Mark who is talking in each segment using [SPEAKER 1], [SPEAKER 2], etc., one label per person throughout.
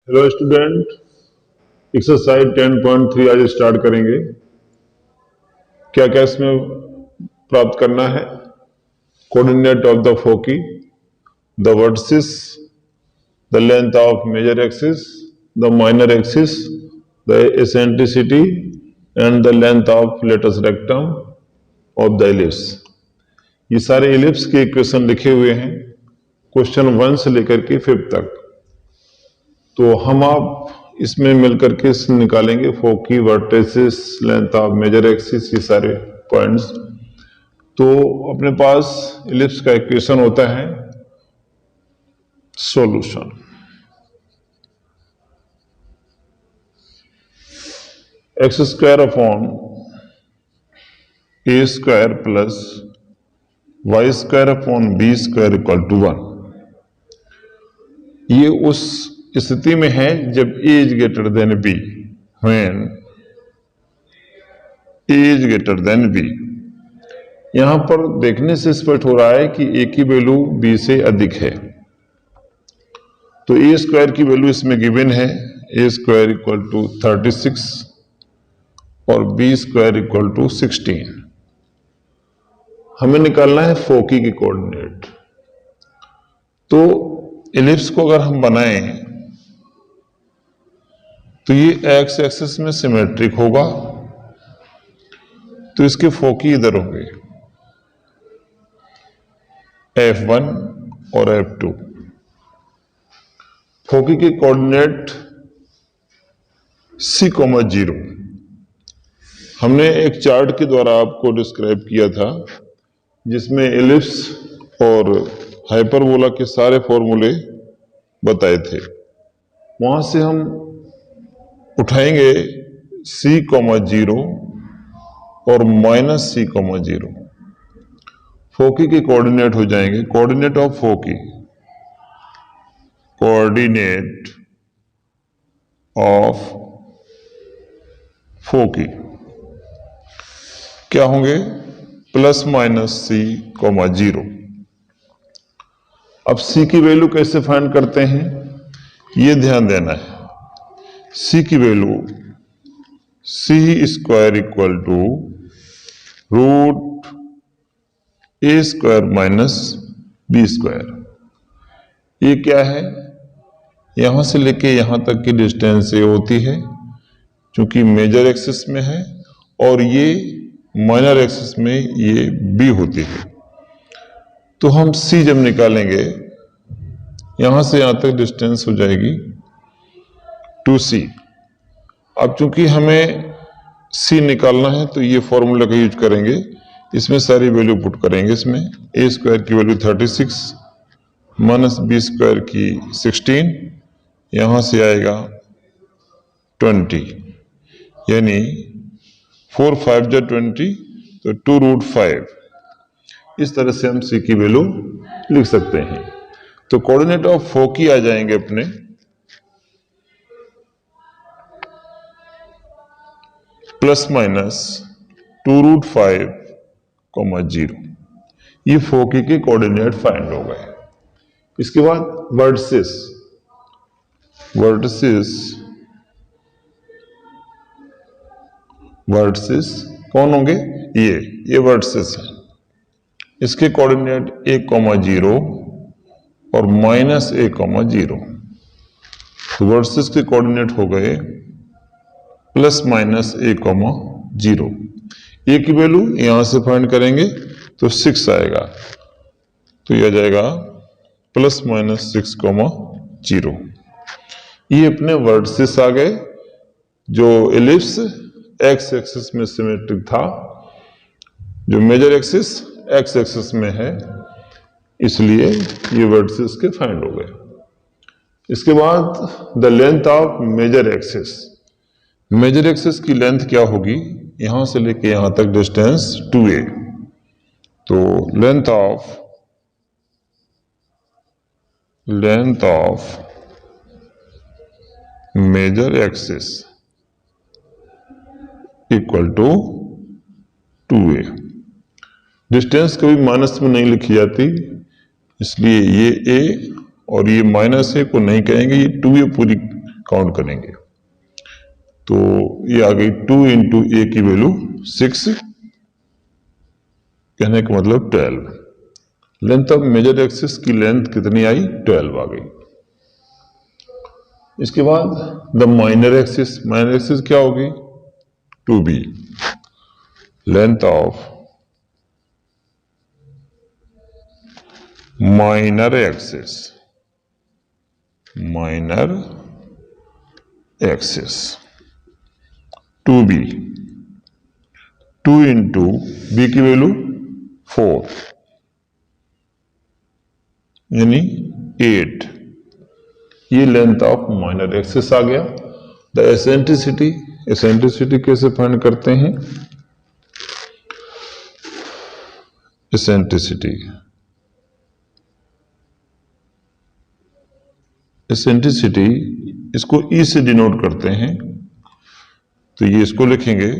[SPEAKER 1] Hello student, exercise 10.3 आज start करेंगे। क्या क्या इसमें प्राप्त करना है? Coordinate of the foci, the vertices, the length of major axis, the minor axis, the eccentricity and the length of latus rectum of the ellipse. ये सारे इलिप्स के इक्वेशन लिखे हुए हैं क्वेश्चन 1 से लेकर के 5 तक। तो हम आप इसमें मिलकर के निकालेंगे foci, vertices, length of major axis, ये सारे पॉइंट्स। तो अपने पास इलिप्स का इक्वेशन होता है solution. X square upon A square plus y square upon b square equal to 1। ये उस स्थिति में है जब a is greater than b, when a is greater than b. यहां पर देखने से स्पष्ट हो रहा है कि ए की वैल्यू बी से अधिक है। तो ए स्क्वायर की वैल्यू इसमें गिवन है, ए स्क्वायर इक्वल टू 36 और बी स्क्वायर इक्वल टू 16। हमें निकालना है फोकी की कोऑर्डिनेट। तो इलिप्स को अगर हम बनाएं तो ये एक्स एक्सिस में सिमेट्रिक होगा, तो इसके फोकी इधर होंगे F1 और F2। फोकी के कोऑर्डिनेट C,0। हमने एक चार्ट के द्वारा आपको डिस्क्राइब किया था जिसमें इलिप्स और हाइपरबोला के सारे फॉर्मूले बताए थे। वहां से हम उठाएंगे C,0 और -C,0। फोकी के कोऑर्डिनेट हो जाएंगे, coordinate of foci, coordinate of foci क्या होंगे? +-C,0। अब C की वैल्यू कैसे फाइंड करते हैं, ये ध्यान देना है। C की value C square equal to root A square minus B square. ये क्या है? यहां से लेके यहां तक की डिस्टेंस ये होती है, क्योंकि मेजर एक्सिस में है, और ये माइनर एक्सिस में ये B होती है। तो हम C जब निकालेंगे, यहां से यहां तक डिस्टेंस हो जाएगी 2C। अब चूंकि हमें C निकालना है तो ये फॉर्मूला का यूज करेंगे, इसमें सारी वैल्यू पुट करेंगे। इसमें A स्क्वायर की वैल्यू 36 माइनस B स्क्वायर की 16, यहां से आएगा 20, यानी 4 5 जा 20, तो 2√5। इस तरह से हम C की वैल्यू लिख सकते हैं। तो कोऑर्डिनेट ऑफ फोकी आ जाएंगे अपने ±2√5,0। ये फोकी के कोऑर्डिनेट फाइंड हो गए। इसके बाद वर्टिसेस, वर्टिसेस कौन होंगे? ये वर्टिसेस है। इसके कोऑर्डिनेट 1,0 और -a,0। तो वर्टिसेस के कोऑर्डिनेट हो गए +-a,0। ए की वैल्यू यहां से फाइंड करेंगे तो 6 आएगा, तो यह आ जाएगा +-6,0। ये अपने वर्टिसेस आ गए। जो इलिप्स एक्स एक्सिस में सिमेट्रिक था, जो मेजर एक्सिस एक्स एक्सिस में है, इसलिए ये वर्टिसेस के फाइंड हो गए। इसके बाद the length of major axis. Major axis की लेंथ क्या होगी? यहां से लेके यहां तक डिस्टेंस 2a। तो length of major axis equal to 2a। Distance कभी माइनस में नहीं लिखी जाती, इसलिए ये a और ये -a को नहीं कहेंगे, ये 2a पूरी काउंट करेंगे तो ये आ गई 2 इंटू ए की वैल्यू 6, कहने का मतलब 12। लेंथ ऑफ मेजर एक्सिस की लेंथ कितनी आई? 12 आ गई। इसके बाद द माइनर एक्सिस क्या होगी? 2b। Length of minor axis 2b, 2 into B की वैल्यू 4 यानी 8, ये लेंथ ऑफ माइनर एक्सिस आ गया। द एसेंट्रिसिटी कैसे फाइंड करते हैं? एसेंट्रिसिटी इसको ई से डिनोट करते हैं, तो ये इसको लिखेंगे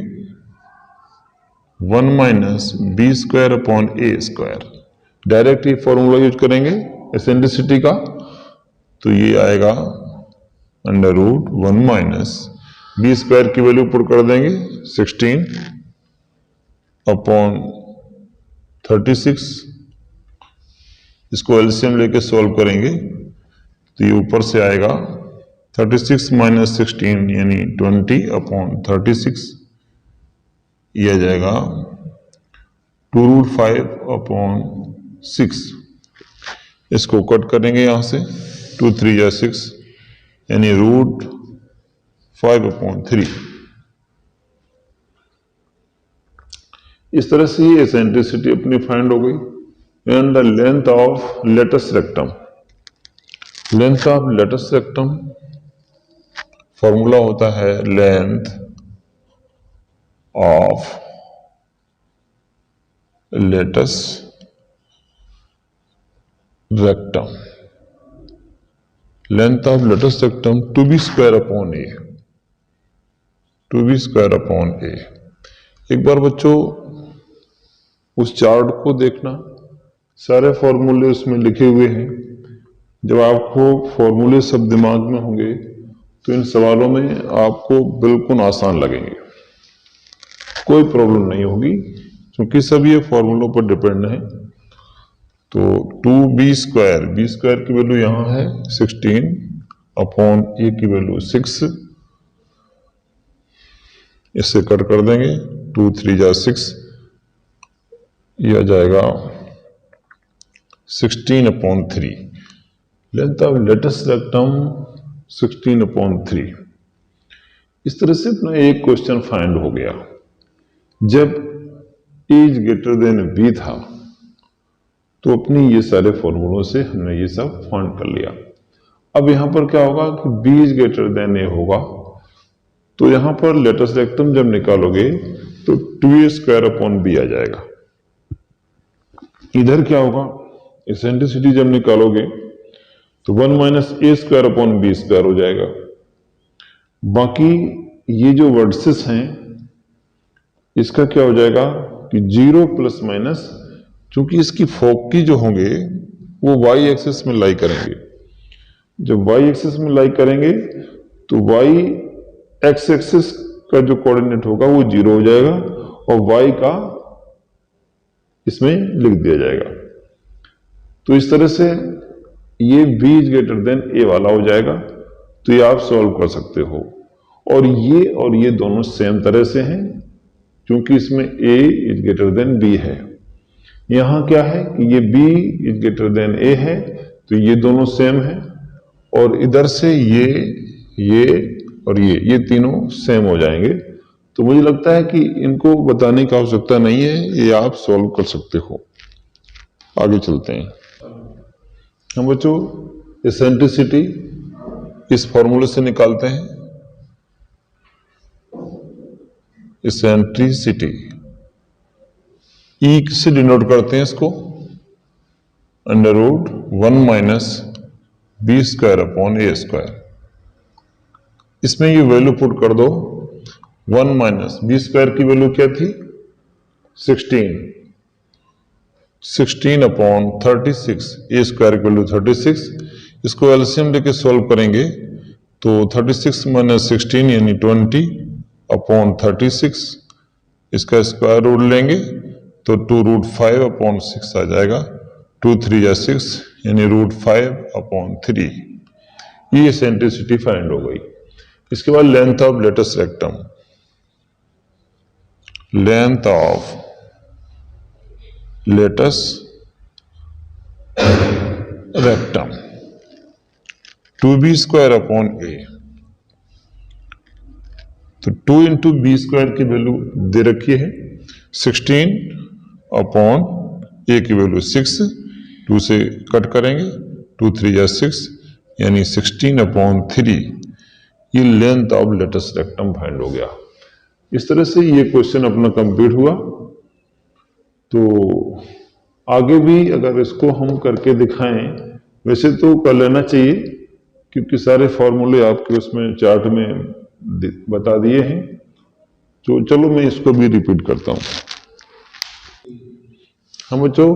[SPEAKER 1] 1 माइनस बी स्क्वायर अपॉन ए स्क्वायर। डायरेक्ट ही फॉर्मूला यूज करेंगे एसेंट्रिसिटी का, तो ये आएगा under root 1 minus B square की वैल्यू पुट कर देंगे 16 अपॉन 36। इसको एलसीएम लेके सॉल्व करेंगे तो ये ऊपर से आएगा 36 माइनस 16 यानी 20 अपॉन 36, ये आ जाएगा 2 रूट 5 अपॉन 6। इसको कट करेंगे यहां से, 2 3 या 6 यानी रूट 5 अपॉन 3। इस तरह से ये एसेंट्रिसिटी अपनी फाइंड हो गई। And the length of latus rectum, length of latus rectum formula होता है length of latus rectum, length of latus rectum 2b square upon a, 2b square upon a. एक बार बच्चों उस चार्ट को देखना, सारे फॉर्मूले उसमें लिखे हुए हैं। जब आपको फॉर्मूले सब दिमाग में होंगे तो इन सवालों में आपको बिल्कुल आसान लगेंगे, कोई प्रॉब्लम नहीं होगी, क्योंकि सब ये फॉर्मूलों पर डिपेंड है। तो 2b स्क्वायर, बी स्क्वायर की वैल्यू यहां है 16 अपॉन ए की वैल्यू 6, इससे कट कर देंगे, 2 3 जा 6, यह आ जाएगा 16 upon 3। Length of latus rectum 16 upon 3। इस तरह से अपना एक क्वेश्चन फाइंड हो गया। जब इज ग्रेटर देन बी था तो अपनी ये सारे फॉर्मूलों से हमने ये सब फाइंड कर लिया। अब यहां पर क्या होगा कि बी इज ग्रेटर देन ए होगा, तो यहां पर लेटस रेक्टम जब निकालोगे तो 2a स्क्वायर अपॉन बी आ जाएगा। इधर क्या होगा, एसेंट्रिसिटी जब निकालोगे तो 1 माइनस ए स्क्वायर अपॉन बी स्क्वायर हो जाएगा। बाकी ये जो वर्टिसेस हैं इसका क्या हो जाएगा कि 0 प्लस माइनस, क्योंकि इसकी फोकी जो होंगे वो वाई एक्सिस में लाई करेंगे। जब वाई एक्सिस में लाई करेंगे तो वाई एक्स एक्सिस का जो कोऑर्डिनेट होगा वो 0 हो जाएगा और वाई का इसमें लिख दिया जाएगा। तो इस तरह से ये b इज ग्रेटर देन ए वाला हो जाएगा, तो ये आप सॉल्व कर सकते हो। और ये दोनों सेम तरह से हैं, क्योंकि इसमें a is greater then b है। यहां क्या है कि ये b is greater then a है, तो ये दोनों सेम है। और इधर से ये और ये तीनों सेम हो जाएंगे। तो मुझे लगता है कि इनको बताने की आवश्यकता नहीं है, ये आप सॉल्व कर सकते हो। आगे चलते हैं हम बच्चों। एसेंट्रिसिटी इस फॉर्मूले से निकालते हैं। एसेंट्रिसिटी ई से डिनोट करते हैं इसको, under root 1 minus B square upon ए स्क्वायर। इसमें ये वैल्यू पुट कर दो। 1 माइनस बी स्क्वायर की वैल्यू क्या थी 16 अपॉन 36, ए स्क्वायर की वैल्यू 36। इसको एलसीएम लेके सॉल्व करेंगे तो 36 माइनस 16 यानी 20 अपॉन 36, इसका स्क्वायर रूट लेंगे तो 2√5 अपॉन 6 आ जाएगा। 2 3 या 6 यानी √5 अपॉन 3। ये एसेंट्रिसिटी फाइंड हो गई। इसके बाद length of latus rectum, length of latus rectum 2b² upon a। तो 2 इंटू बी स्क्वायर की वैल्यू दे रखी है 16 अपॉन a की वैल्यू 6, 2 से कट करेंगे 2 3 या 6 यानी 16 अपॉन 3। ये length of latus rectum find हो गया। इस तरह से ये क्वेश्चन अपना कंप्लीट हुआ। तो आगे भी अगर इसको हम करके दिखाएं, वैसे तो कर लेना चाहिए क्योंकि सारे फॉर्मूले आपके उसमें चार्ट में बता दिए हैं। तो चलो मैं इसको भी रिपीट करता हूं। हम बच्चों